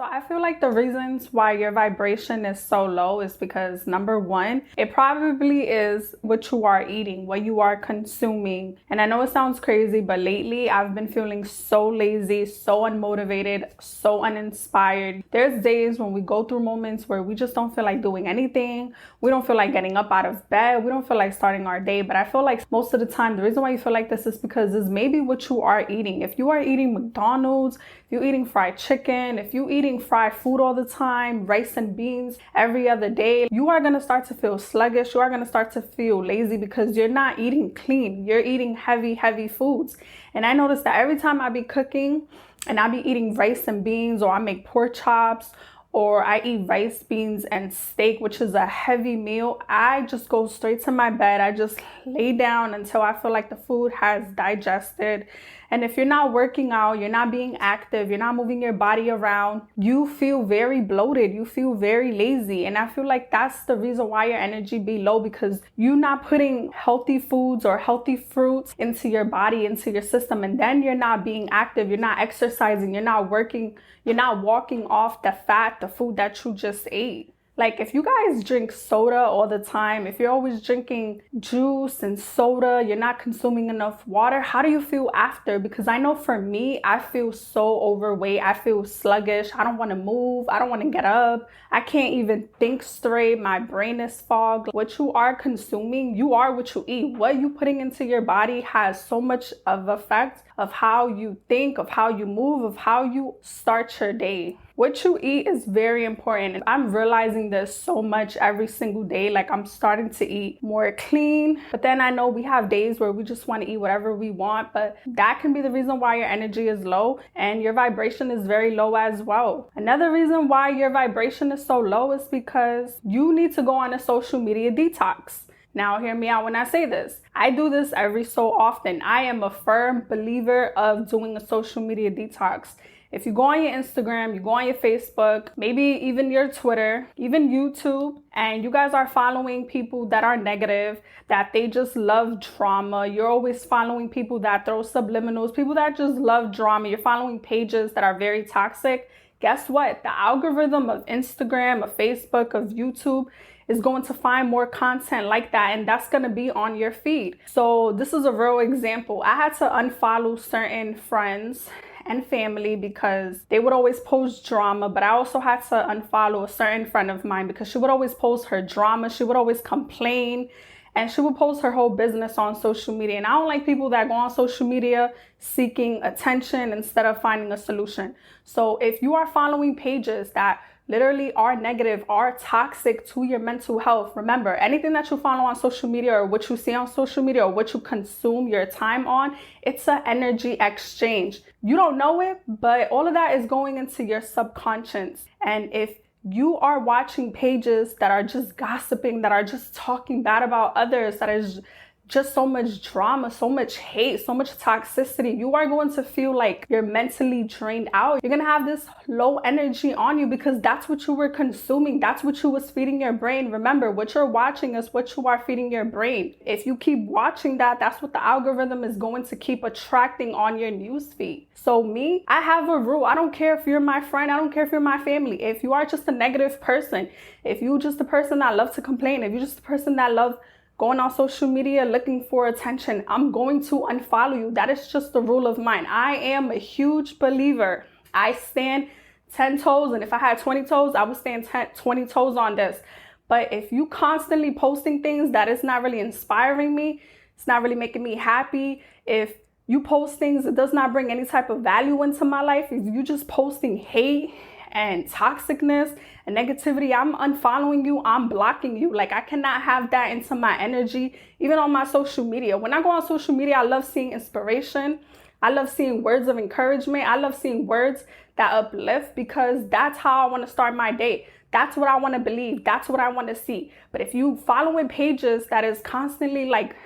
So I feel like the reasons why your vibration is so low is because number one, it probably is what you are eating, what you are consuming. And I know it sounds crazy, but lately I've been feeling so lazy, so unmotivated, so uninspired. There's days when we go through moments where we just don't feel like doing anything. We don't feel like getting up out of bed. We don't feel like starting our day. But I feel like most of the time, the reason why you feel like this is because it's maybe what you are eating. If you are eating McDonald's, if you're eating fried chicken, if you're eating fried food all the time, rice and beans every other day, you are going to start to feel sluggish. You are going to start to feel lazy because you're not eating clean. You're eating heavy foods. And I noticed that every time I be cooking and I be eating rice and beans, or I make pork chops, or I eat rice, beans, and steak, which is a heavy meal, I just go straight to my bed. I just lay down until I feel like the food has digested. And if you're not working out, you're not being active, you're not moving your body around, you feel very bloated, you feel very lazy. And I feel like that's the reason why your energy be low, because you're not putting healthy foods or healthy fruits into your body, into your system. And then you're not being active, you're not exercising, you're not working, you're not walking off the fat, the food that you just ate. Like, if you guys drink soda all the time, if you're always drinking juice and soda, you're not consuming enough water, how do you feel after? Because I know for me, I feel so overweight. I feel sluggish. I don't want to move. I don't want to get up. I can't even think straight. My brain is fogged. What you are consuming, you are what you eat. What you putting into your body has so much of effect of how you think, of how you move, of how you start your day. What you eat is very important. I'm realizing this so much every single day. Like, I'm starting to eat more clean, but then I know we have days where we just want to eat whatever we want, but that can be the reason why your energy is low and your vibration is very low as well. Another reason why your vibration is so low is because you need to go on a social media detox. Now, hear me out when I say this. I do this every so often. I am a firm believer of doing a social media detox. If you go on your Instagram, you go on your Facebook, maybe even your Twitter, even YouTube, and you guys are following people that are negative, that they just love drama. You're always following people that throw subliminals, people that just love drama. You're following pages that are very toxic. Guess what? The algorithm of Instagram, of Facebook, of YouTube is going to find more content like that, and that's going to be on your feed. So this is a real example. I had to unfollow certain friends and family because they would always post drama, but I also had to unfollow a certain friend of mine because she would always post her drama. She would always complain, and she would post her whole business on social media. And I don't like people that go on social media seeking attention instead of finding a solution. So if you are following pages that literally are negative, are toxic to your mental health, remember, anything that you follow on social media, or what you see on social media, or what you consume your time on, it's an energy exchange. You don't know it, but all of that is going into your subconscious. And if you are watching pages that are just gossiping, that are just talking bad about others, that is just so much drama, so much hate, so much toxicity, you are going to feel like you're mentally drained out. You're going to have this low energy on you because that's what you were consuming. That's what you was feeding your brain. Remember, what you're watching is what you are feeding your brain. If you keep watching that, that's what the algorithm is going to keep attracting on your newsfeed. So me, I have a rule. I don't care if you're my friend. I don't care if you're my family. If you are just a negative person, if you're just a person that loves to complain, if you're just a person that loves going on social media looking for attention, I'm going to unfollow you. That is just the rule of mine. I am a huge believer. I stand 10 toes, and if I had 20 toes, I would stand 20 toes on this. But if you constantly posting things that is not really inspiring me, it's not really making me happy, if you post things that does not bring any type of value into my life, if you just posting hate and toxicness and negativity, I'm unfollowing you, I'm blocking you. Like, I cannot have that into my energy, even on my social media. When I go on social media, I love seeing inspiration. I love seeing words of encouragement. I love seeing words that uplift, because that's how I want to start my day. That's what I want to believe. That's what I want to see. But if you following pages that is constantly like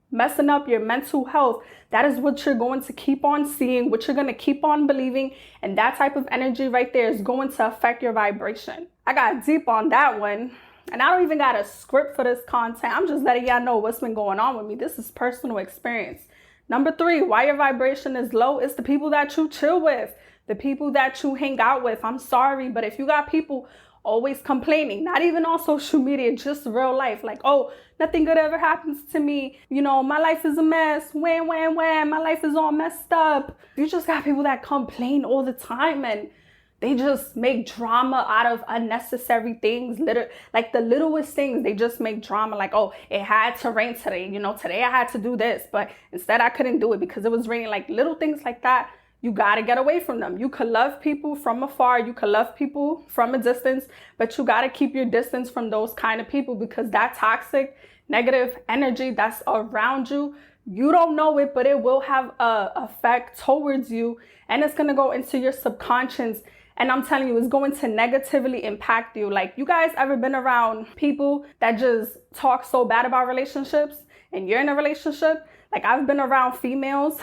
messing up your mental health, that is what you're going to keep on seeing, what you're going to keep on believing. And that type of energy right there is going to affect your vibration. I got deep on that one. And I don't even got a script for this content. I'm just letting y'all know what's been going on with me. This is personal experience. Number 3, why your vibration is low is the people that you chill with. The people that you hang out with, I'm sorry, but if you got people always complaining, not even on social media, just real life, like, oh, nothing good ever happens to me, you know, my life is a mess, wham, my life is all messed up. You just got people that complain all the time, and they just make drama out of unnecessary things. Like the littlest things, they just make drama. Like, oh, it had to rain today, you know, today I had to do this, but instead I couldn't do it because it was raining. Like little things like that, you gotta get away from them. You could love people from afar, you could love people from a distance, but you gotta keep your distance from those kind of people, because that toxic, negative energy that's around you, you don't know it, but it will have a effect towards you, and it's gonna go into your subconscious. And I'm telling you, it's going to negatively impact you. Like, you guys ever been around people that just talk so bad about relationships and you're in a relationship? Like, I've been around females,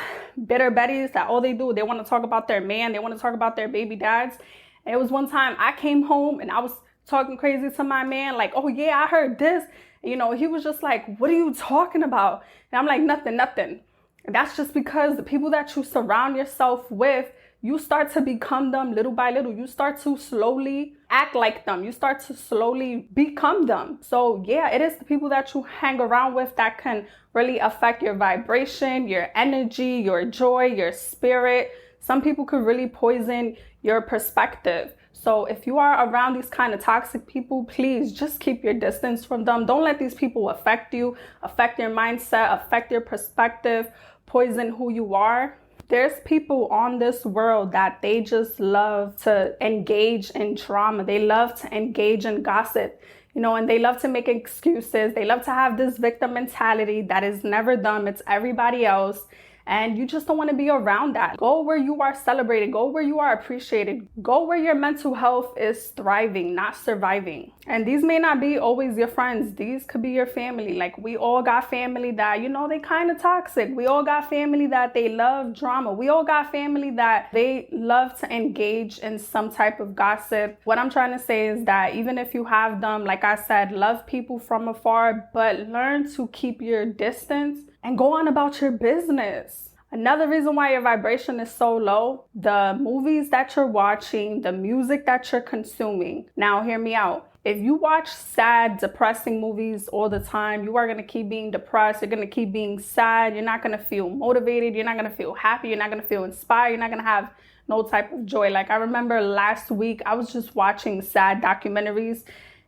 bitter betties, that all they do, they want to talk about their man, they want to talk about their baby dads. And it was one time I came home and I was talking crazy to my man, like, oh yeah, I heard this. You know, he was just like, what are you talking about? And I'm like, nothing. And that's just because the people that you surround yourself with, you start to become them little by little. You start to slowly act like them. You start to slowly become them. So yeah, it is the people that you hang around with that can really affect your vibration, your energy, your joy, your spirit. Some people could really poison your perspective. So if you are around these kind of toxic people, please just keep your distance from them. Don't let these people affect you, affect your mindset, affect your perspective, poison who you are. There's people on this world that they just love to engage in drama. They love to engage in gossip, you know, and they love to make excuses. They love to have this victim mentality that is never them. It's everybody else. And you just don't want to be around that. Go where you are celebrated. Go where you are appreciated. Go where your mental health is thriving, not surviving. And these may not be always your friends. These could be your family. Like, we all got family that, you know, they kind of toxic. We all got family that they love drama. We all got family that they love to engage in some type of gossip. What I'm trying to say is that even if you have them, like I said, love people from afar, but learn to keep your distance and go on about your business. Another reason why your vibration is so low, the movies that you're watching, the music that you're consuming. Now, hear me out. If you watch sad, depressing movies all the time, you are going to keep being depressed. You're going to keep being sad. You're not going to feel motivated. You're not going to feel happy. You're not going to feel inspired. You're not going to have no type of joy. Like, I remember last week, I was just watching sad documentaries.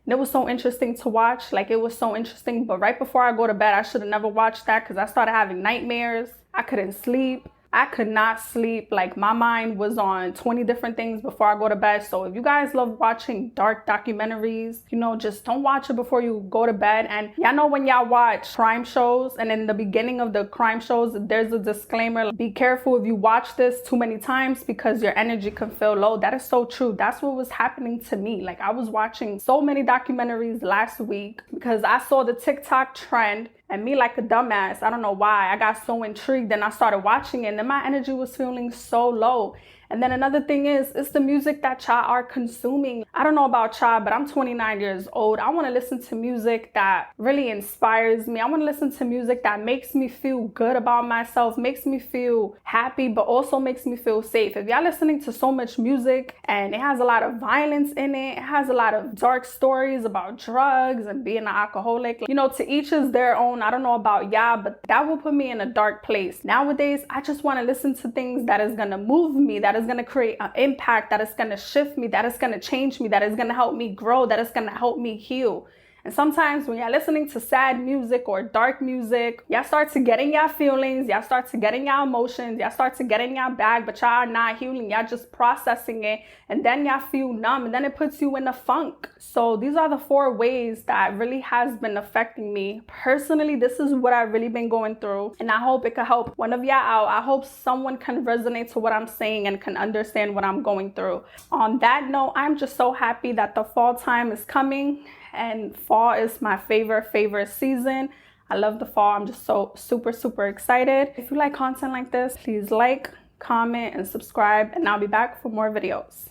And it was so interesting to watch. Like, it was so interesting. But right before I go to bed, I should have never watched that because I started having nightmares. I couldn't sleep. I could not sleep. Like, my mind was on 20 different things before I go to bed. So if you guys love watching dark documentaries, you know, just don't watch it before you go to bed. And y'all know when y'all watch crime shows, and in the beginning of the crime shows, there's a disclaimer. Be careful if you watch this too many times because your energy can feel low. That is so true. That's what was happening to me. Like, I was watching so many documentaries last week because I saw the TikTok trend. And me, like a dumbass, I don't know why, I got so intrigued and I started watching it, and then my energy was feeling so low. And then another thing is, it's the music that y'all are consuming. I don't know about y'all, but I'm 29 years old. I want to listen to music that really inspires me. I want to listen to music that makes me feel good about myself, makes me feel happy, but also makes me feel safe. If y'all listening to so much music and it has a lot of violence in it, it has a lot of dark stories about drugs and being an alcoholic, you know, to each is their own. I don't know about y'all, but that will put me in a dark place. Nowadays, I just want to listen to things that is going to move me, that is going to create an impact, that is going to shift me, that is going to change me, that is going to help me grow, that is going to help me heal. And sometimes when you're listening to sad music or dark music, y'all start to get in y'all feelings, y'all start to get in y'all emotions, y'all start to get in y'all bag, but y'all are not healing, y'all just processing it, and then y'all feel numb, and then it puts you in a funk. So these are the 4 ways that really has been affecting me. Personally, this is what I've really been going through, and I hope it could help one of y'all out. I hope someone can resonate to what I'm saying and can understand what I'm going through. On that note, I'm just so happy that the fall time is coming. And fall is my favorite season. I love the fall. I'm just so super excited. If you like content like this, please like, comment, and subscribe. And I'll be back for more videos.